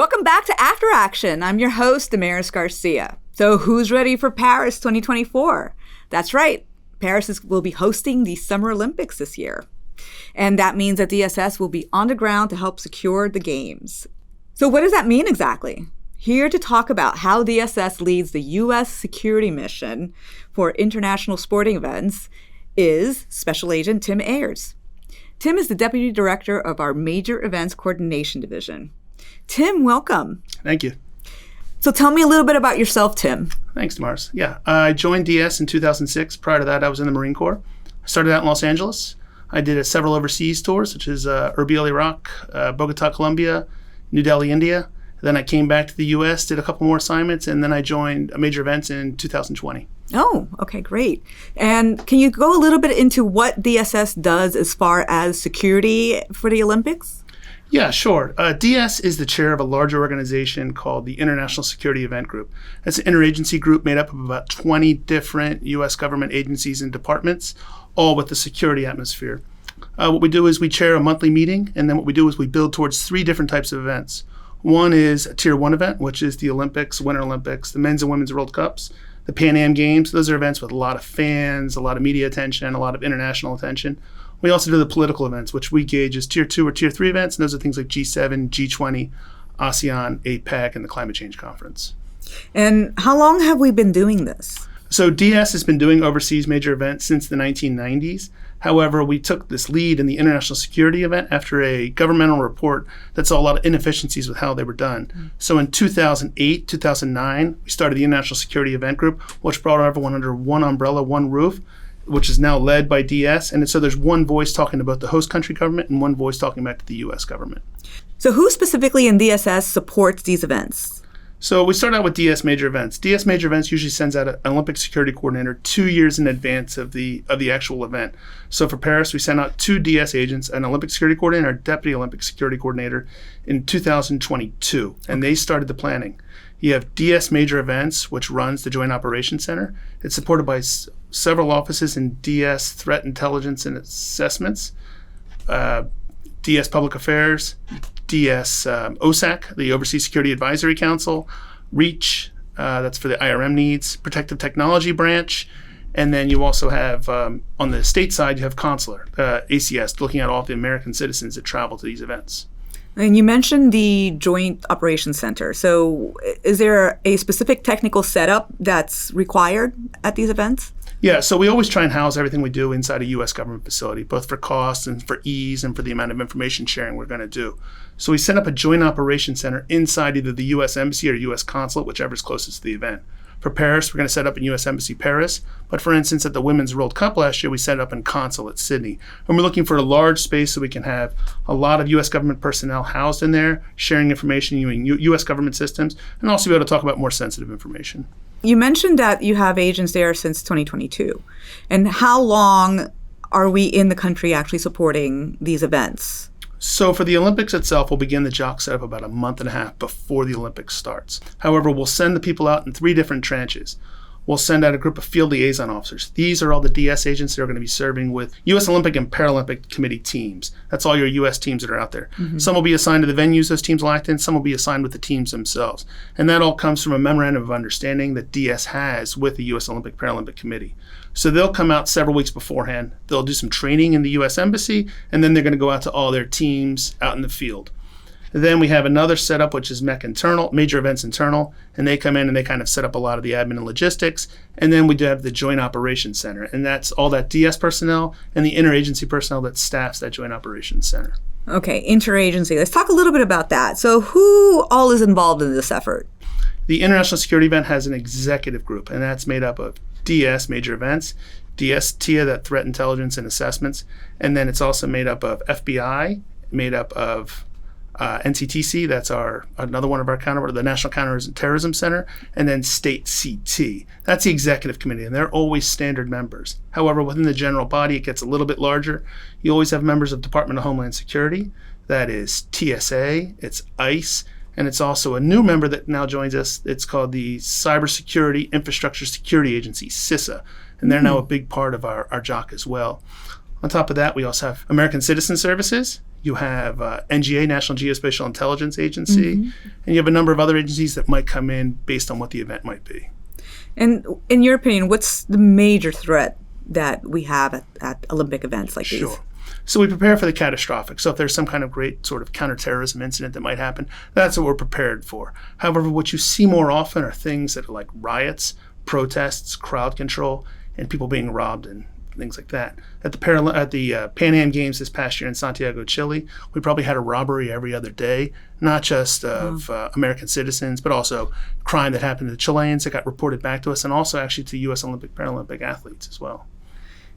Welcome back to After Action. I'm your host, Damaris Garcia. So who's ready for Paris 2024? That's right. Paris will be hosting the Summer Olympics this year. And that means that DSS will be on the ground to help secure the games. So what does that mean exactly? Here to talk about how DSS leads the U.S. security mission for international sporting events is Special Agent Tim Ayers. Tim is the Deputy Director of our Major Events Coordination Division. Tim, welcome. Thank you. So tell me a little bit about yourself, Tim. Thanks, Damaris. Yeah, I joined DS in 2006. Prior to that, I was in the Marine Corps. I started out in Los Angeles. I did several overseas tours, such as Erbil, Iraq, Bogota, Colombia, New Delhi, India. Then I came back to the U.S., did a couple more assignments, and then I joined Major Events in 2020. Oh, okay, great. And can you go a little bit into what DSS does as far as security for the Olympics? Yeah, sure. DS is the chair of a larger organization called the International Security Event Group. It's an interagency group made up of about 20 different U.S. government agencies and departments, all with the security atmosphere. What we do is we chair a monthly meeting, and then what we do is we build towards three different types of events. One is a Tier 1 event, which is the Olympics, Winter Olympics, the Men's and Women's World Cups, the Pan Am Games. Those are events with a lot of fans, a lot of media attention, a lot of international attention. We also do the political events, which we gauge as Tier 2 or Tier 3 events, and those are things like G7, G20, ASEAN, APEC, and the Climate Change Conference. And how long have we been doing this? So DS has been doing overseas major events since the 1990s. However, we took this lead in the international security event after a governmental report that saw a lot of inefficiencies with how they were done. So in 2008, 2009, we started the International Security Event Group, which brought everyone under one umbrella, one roof, which is now led by DS. And so there's one voice talking about the host country government and one voice talking back to the U.S. government. So who specifically in DSS supports these events? So we start out with DS Major Events. DS Major Events usually sends out an Olympic security coordinator 2 years in advance of the actual event. So for Paris, we sent out 2 DS agents, an Olympic security coordinator, and a deputy Olympic security coordinator in 2022, and they started the planning. You have DS Major Events, which runs the Joint Operations Center. It's supported by several offices in DS Threat Intelligence and Assessments, DS Public Affairs, DS OSAC, the Overseas Security Advisory Council, REACH, that's for the IRM needs, Protective Technology Branch, and then you also have, on the state side, you have Consular, ACS, looking at all of the American citizens that travel to these events. And you mentioned the Joint Operations Center. So is there a specific technical setup that's required at these events? Yeah, so we always try and house everything we do inside a U.S. government facility, both for cost and for ease and for the amount of information sharing we're going to do. So we set up a Joint Operations Center inside either the U.S. Embassy or U.S. Consulate, whichever is closest to the event. For Paris, we're going to set up in U.S. Embassy Paris. But for instance, at the Women's World Cup last year, we set up in Consulate Sydney. And we're looking for a large space so we can have a lot of U.S. government personnel housed in there, sharing information using U.S. government systems, and also be able to talk about more sensitive information. You mentioned that you have agents there since 2022. And how long are we in the country actually supporting these events? So for the Olympics itself, we'll begin the JOC setup about a month and a half before the Olympics starts. However, we'll send the people out in 3 different tranches. We'll send out a group of field liaison officers. These are all the DS agents that are going to be serving with U.S. Olympic and Paralympic Committee teams. That's all your U.S. teams that are out there. Mm-hmm. Some will be assigned to the venues those teams will act in. Some will be assigned with the teams themselves. And that all comes from a memorandum of understanding that DS has with the U.S. Olympic Paralympic Committee. So they'll come out several weeks beforehand. They'll do some training in the U.S. Embassy, and then they're going to go out to all their teams out in the field. Then we have another setup, which is MEC internal, Major Events internal, and they come in and they kind of set up a lot of the admin and logistics. And then we do have the Joint Operations Center, and that's all that DS personnel and the interagency personnel that staffs that Joint Operations Center. Okay, interagency. Let's talk a little bit about that. So who all is involved in this effort? The International Security Event has an executive group, and that's made up of DS, Major Events, DS, TIA, that Threat Intelligence and Assessments, and then it's also made up of FBI, made up of NCTC, that's another one of our counterparts, the National Counterterrorism Center, and then State CT. That's the executive committee, and they're always standard members. However, within the general body, it gets a little bit larger. You always have members of Department of Homeland Security. That is TSA, it's ICE, and it's also a new member that now joins us. It's called the Cybersecurity Infrastructure Security Agency, CISA, and they're now a big part of our JOC as well. On top of that, we also have American Citizen Services, You have NGA, National Geospatial Intelligence Agency, and you have a number of other agencies that might come in based on what the event might be. And in your opinion, what's the major threat that we have at Olympic events like these? Sure. So we prepare for the catastrophic. So if there's some kind of great sort of counterterrorism incident that might happen, that's what we're prepared for. However, what you see more often are things that are like riots, protests, crowd control, and people being robbed and things like that. At the Pan Am Games this past year in Santiago, Chile, we probably had a robbery every other day, not just of American citizens, but also crime that happened to Chileans that got reported back to us, and also actually to U.S. Olympic Paralympic athletes as well.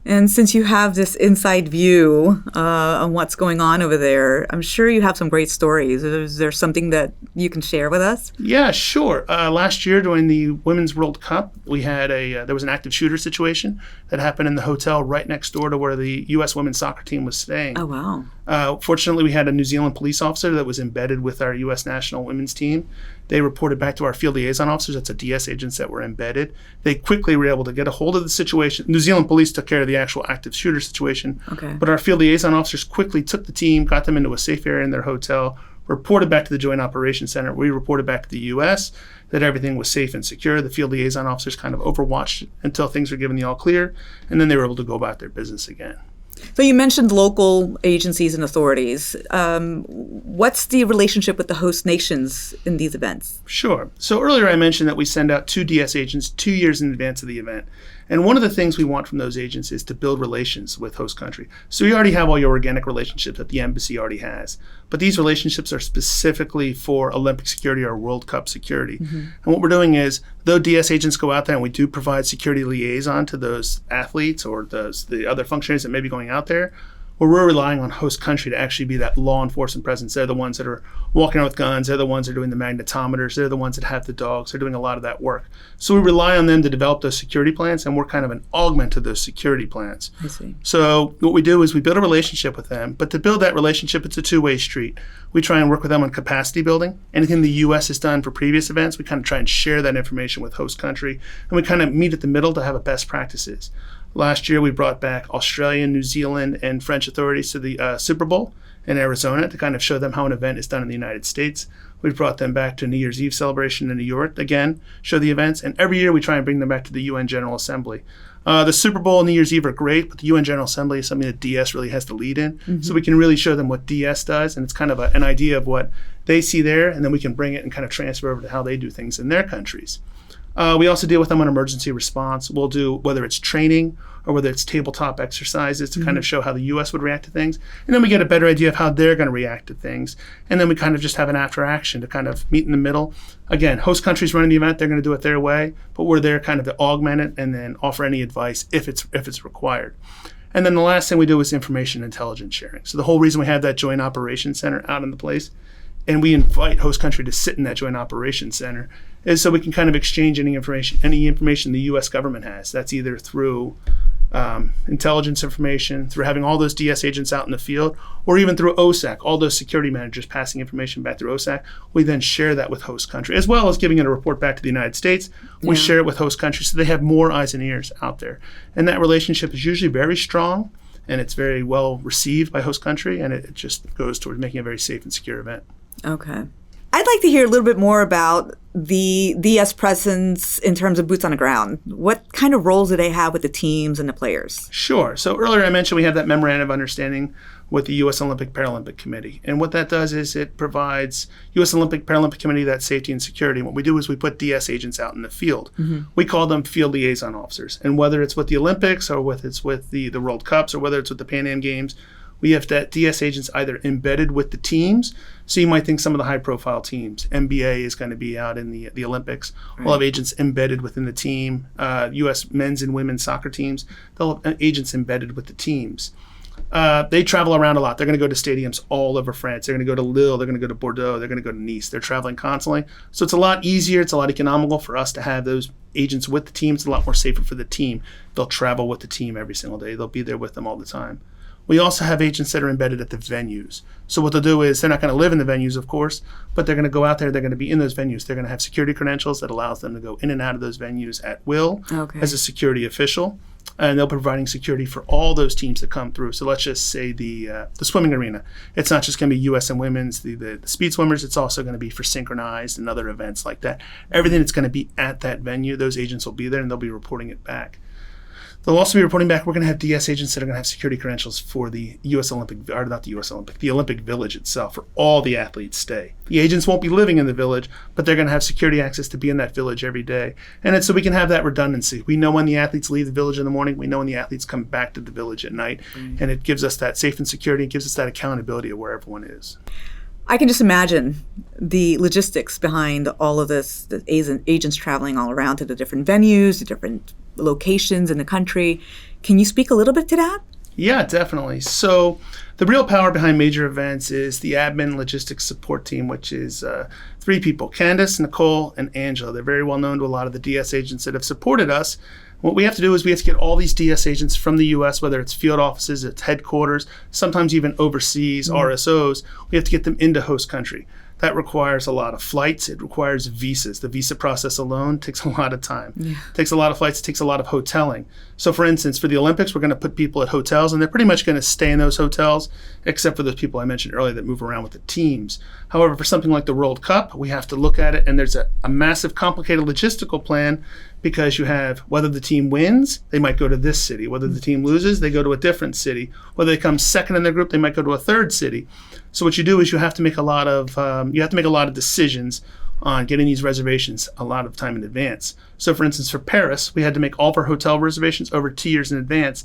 And since you have this inside view on what's going on over there, I'm sure you have some great stories. Is there something that you can share with us? Yeah, sure. Last year during the Women's World Cup, we had there was an active shooter situation that happened in the hotel right next door to where the U.S. women's soccer team was staying. Oh, wow. Fortunately, we had a New Zealand police officer that was embedded with our U.S. national women's team. They reported back to our field liaison officers, that's a DS agents that were embedded. They quickly were able to get a hold of the situation. New Zealand police took care of the actual active shooter situation, but our field liaison officers quickly took the team, got them into a safe area in their hotel, reported back to the Joint Operations Center. We reported back to the U.S. that everything was safe and secure. The field liaison officers kind of overwatched it until things were given the all clear, and then they were able to go about their business again. So you mentioned local agencies and authorities. What's the relationship with the host nations in these events? Sure. So earlier I mentioned that we send out 2 DS agents 2 years in advance of the event. And one of the things we want from those agents is to build relations with host country. So you already have all your organic relationships that the embassy already has. But these relationships are specifically for Olympic security or World Cup security. And what we're doing is, though DS agents go out there and we do provide security liaison to those athletes or the other functionaries that may be going out there, we're relying on host country to actually be that law enforcement presence. They're the ones that are walking around with guns. They're the ones that are doing the magnetometers. They're the ones that have the dogs. They're doing a lot of that work. So we rely on them to develop those security plans, and we're kind of an augment to those security plans. I see. So what we do is we build a relationship with them, but to build that relationship, it's a two-way street. We try and work with them on capacity building. Anything the U.S. has done for previous events, we kind of try and share that information with host country, and we kind of meet at the middle to have a best practices. Last year, we brought back Australian, New Zealand, and French authorities to the Super Bowl in Arizona to kind of show them how an event is done in the United States. We brought them back to New Year's Eve celebration in New York, again, show the events. And every year, we try and bring them back to the UN General Assembly. The Super Bowl and New Year's Eve are great, but the UN General Assembly is something that DS really has to lead in. So we can really show them what DS does, and it's kind of an idea of what they see there, and then we can bring it and kind of transfer over to how they do things in their countries. We also deal with them on emergency response. We'll do, whether it's training or whether it's tabletop exercises to kind of show how the U.S. would react to things. And then we get a better idea of how they're going to react to things. And then we kind of just have an after action to kind of meet in the middle. Again, host countries running the event, they're going to do it their way, but we're there kind of to augment it and then offer any advice if it's required. And then the last thing we do is information intelligence sharing. So the whole reason we have that Joint Operations Center out in the place, and we invite host country to sit in that Joint Operations Center, is so we can kind of exchange any information the U.S. government has. That's either through intelligence information, through having all those DS agents out in the field, or even through OSAC, all those security managers passing information back through OSAC. We then share that with host country, as well as giving it a report back to the United States. We share it with host country so they have more eyes and ears out there. And that relationship is usually very strong, and it's very well received by host country, and it just goes towards making a very safe and secure event. Okay. I'd like to hear a little bit more about the DS presence in terms of boots on the ground. What kind of roles do they have with the teams and the players? Sure. So earlier I mentioned we have that memorandum of understanding with the U.S. Olympic Paralympic Committee. And what that does is it provides U.S. Olympic Paralympic Committee that safety and security. And what we do is we put DS agents out in the field. We call them field liaison officers. And whether it's with the Olympics or whether it's with the World Cups or whether it's with the Pan Am Games, we have that DS agents either embedded with the teams. So you might think some of the high-profile teams. NBA is going to be out in the Olympics. We'll have agents embedded within the team. U.S. men's and women's soccer teams, they'll have agents embedded with the teams. They travel around a lot. They're going to go to stadiums all over France. They're going to go to Lille. They're going to go to Bordeaux. They're going to go to Nice. They're traveling constantly. So it's a lot easier. It's a lot economical for us to have those agents with the team. It's a lot more safer for the team. They'll travel with the team every single day. They'll be there with them all the time. We also have agents that are embedded at the venues. So what they'll do is they're not going to live in the venues, of course, but they're going to go out there. They're going to be in those venues. They're going to have security credentials that allows them to go in and out of those venues at will as a security official. and they'll be providing security for all those teams that come through. So let's just say the swimming arena. It's not just going to be U.S. and women's, the speed swimmers. It's also going to be for synchronized and other events like that. Everything that's going to be at that venue, those agents will be there and they'll be reporting it back. They'll also be reporting back. We're going to have DS agents that are going to have security credentials for the U.S. Olympic, or not the U.S. Olympic, the Olympic Village itself, where all the athletes stay. The agents won't be living in the village, but they're going to have security access to be in that village every day. And it's so we can have that redundancy. We know when the athletes leave the village in the morning. We know when the athletes come back to the village at night. And it gives us that safe and security. It gives us that accountability of where everyone is. I can just imagine the logistics behind all of this, the agents traveling all around to the different venues, the different locations in the country. Can you speak a little bit to that? Yeah, definitely. So the real power behind major events is the admin logistics support team, which is 3 people, Candace, Nicole, and Angela. They're very well known to a lot of the DS agents that have supported us. What we have to do is we have to get all these DS agents from the U.S., whether it's field offices, it's headquarters, sometimes even overseas, RSOs. We have to get them into host country. That requires a lot of flights. It requires visas. The visa process alone takes a lot of time. It takes a lot of flights. It takes a lot of hoteling. So for instance, for the Olympics, we're going to put people at hotels, and they're pretty much going to stay in those hotels, except for those people I mentioned earlier that move around with the teams. However, for something like the World Cup, we have to look at it, and there's a massive, complicated logistical plan, because you have whether the team wins, they might go to this city. Whether the team loses, they go to a different city. Whether they come second in their group, they might go to a third city. So what you do is you have to make a lot of decisions on getting these reservations a lot of time in advance. So for instance, for Paris, we had to make all of our hotel reservations over 2 years in advance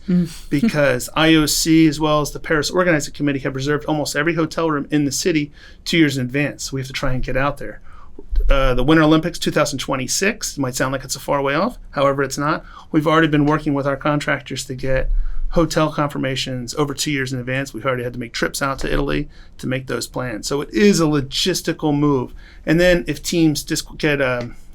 because IOC as well as the Paris Organizing Committee have reserved almost every hotel room in the city 2 years in advance. So we have to try and get out there. The Winter Olympics 2026 might sound like it's a far way off. However, it's not. We've already been working with our contractors to get hotel confirmations over 2 years in advance. We've already had to make trips out to Italy to make those plans. So it is a logistical move. And then if teams just get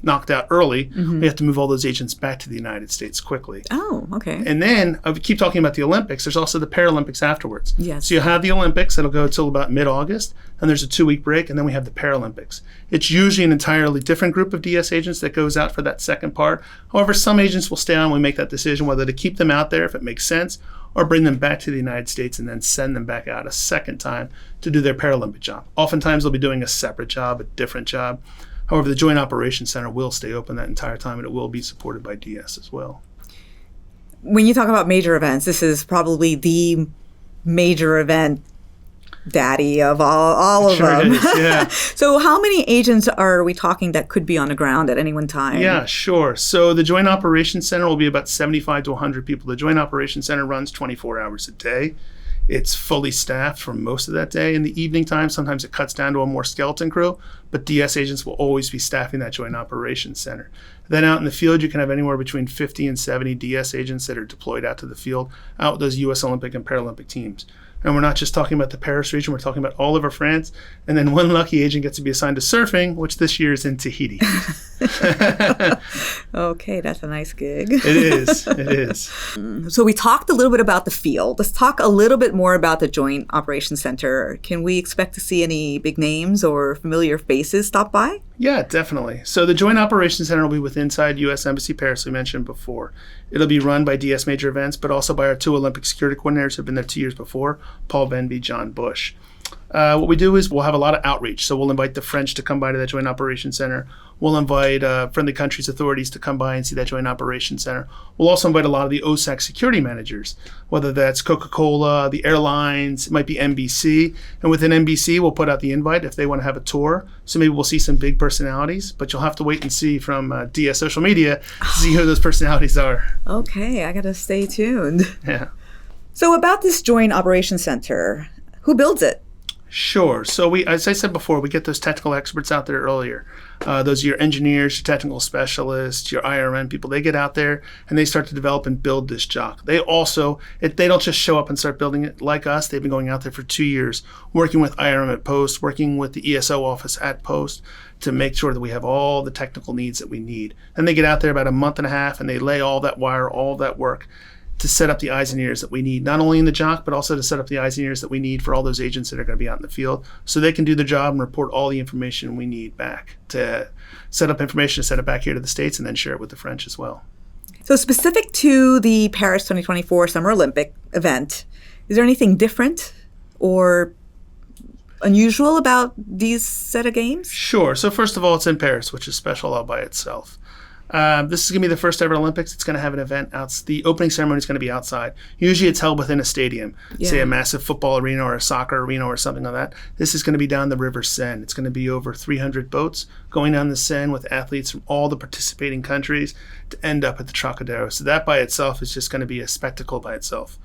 knocked out early, we have to move all those agents back to the United States quickly. Oh, okay. And then I keep talking about the Olympics. There's also the Paralympics afterwards. Yes. So you have the Olympics that'll go until about mid-August, and there's a 2-week break, and then we have the Paralympics. It's usually an entirely different group of DS agents that goes out for that second part. However, some agents will stay on when we make that decision whether to keep them out there if it makes sense, or bring them back to the United States and then send them back out a second time to do their Paralympic job. Oftentimes they'll be doing a separate job, a different job. However, the Joint Operations Center will stay open that entire time, and it will be supported by DS as well. When you talk about major events, this is probably the major event daddy of all of them. It is, yeah. So how many agents are we talking that could be on the ground at any one time? Yeah, sure. So the Joint Operations Center will be about 75 to 100 people. The Joint Operations Center runs 24 hours a day. It's fully staffed for most of that day. In the evening time, sometimes it cuts down to a more skeleton crew, but DS agents will always be staffing that Joint Operations Center. Then out in the field, you can have anywhere between 50 and 70 DS agents that are deployed out to the field, out with those U.S. Olympic and Paralympic teams. And we're not just talking about the Paris region, we're talking about all over France. And then one lucky agent gets to be assigned to surfing, which this year is in Tahiti. Okay, that's a nice gig. It is. It is. So we talked a little bit about the field. Let's talk a little bit more about the Joint Operations Center. Can we expect to see any big names or familiar faces stop by? Yeah, definitely. So the Joint Operations Center will be with inside U.S. Embassy Paris, we mentioned before. It'll be run by DS Major Events, but also by our 2 Olympic security coordinators who have been there 2 years before, Paul Venby, John Bush. What we do is we'll have a lot of outreach. So we'll invite the French to come by to that Joint Operations Center. We'll invite friendly countries' authorities to come by and see that Joint Operations Center. We'll also invite a lot of the OSAC security managers, whether that's Coca-Cola, the airlines, it might be NBC. And within NBC, we'll put out the invite if they want to have a tour. So maybe we'll see some big personalities, but you'll have to wait and see from DS social media to see who those personalities are. Okay, I got to stay tuned. Yeah. So about this Joint Operations Center, who builds it? Sure. So as I said before, we get those technical experts out there earlier. Those are your engineers, your technical specialists, your IRN people. They get out there and they start to develop and build this JOC. They also, they don't just show up and start building it like us. They've been going out there for 2 years, working with IRM at Post, working with the ESO office at Post to make sure that we have all the technical needs that we need. And they get out there about a month and a half and they lay all that wire, all that work to set up the eyes and ears that we need, not only in the JOC, but also to set up the eyes and ears that we need for all those agents that are going to be out in the field so they can do their job and report all the information we need back to set up information to send it back here to the States and then share it with the French as well. So specific to the Paris 2024 Summer Olympic event, is there anything different or unusual about these set of games? Sure. So first of all, it's in Paris, which is special all by itself. This is going to be the first ever Olympics. It's going to have an event out. The opening ceremony is going to be outside. Usually it's held within a stadium, say a massive football arena or a soccer arena or something like that. This is going to be down the River Seine. It's going to be over 300 boats going down the Seine with athletes from all the participating countries to end up at the Trocadero. So that by itself is just going to be a spectacle by itself.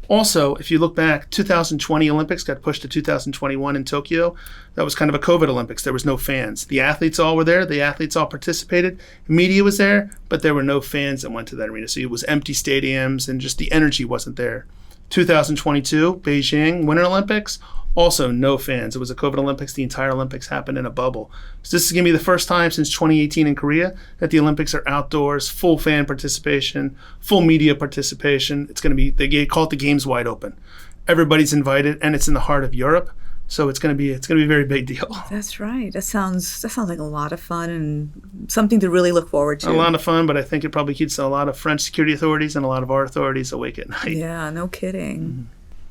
Also, if you look back, 2020 Olympics got pushed to 2021 in Tokyo. That was kind of a COVID Olympics. There was no fans. The athletes all were there. The athletes all participated. Media was there, but there were no fans that went to that arena. So it was empty stadiums and just the energy wasn't there. 2022, Beijing Winter Olympics, also no fans. It was a COVID Olympics. The entire Olympics happened in a bubble. So this is going to be the first time since 2018 in Korea that the Olympics are outdoors, full fan participation, full media participation. It's going to be, they call it the Games Wide Open. Everybody's invited, and it's in the heart of Europe. So it's going to be a very big deal. That's right. That sounds like a lot of fun and something to really look forward to. A lot of fun, but I think it probably keeps a lot of French security authorities and a lot of our authorities awake at night. Yeah, no kidding. Mm-hmm.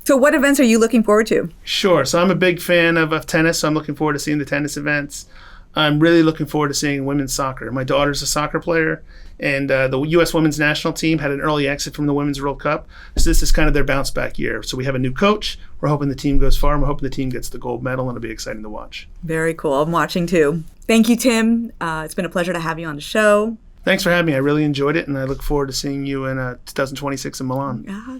So what events are you looking forward to? Sure. So I'm a big fan of tennis, so I'm looking forward to seeing the tennis events. I'm really looking forward to seeing women's soccer. My daughter's a soccer player, and the U.S. women's national team had an early exit from the Women's World Cup. So this is kind of their bounce back year. So we have a new coach. We're hoping the team goes far, and we're hoping the team gets the gold medal, and it'll be exciting to watch. Very cool. I'm watching too. Thank you, Tim. It's been a pleasure to have you on the show. Thanks for having me. I really enjoyed it, and I look forward to seeing you in 2026 in Milan.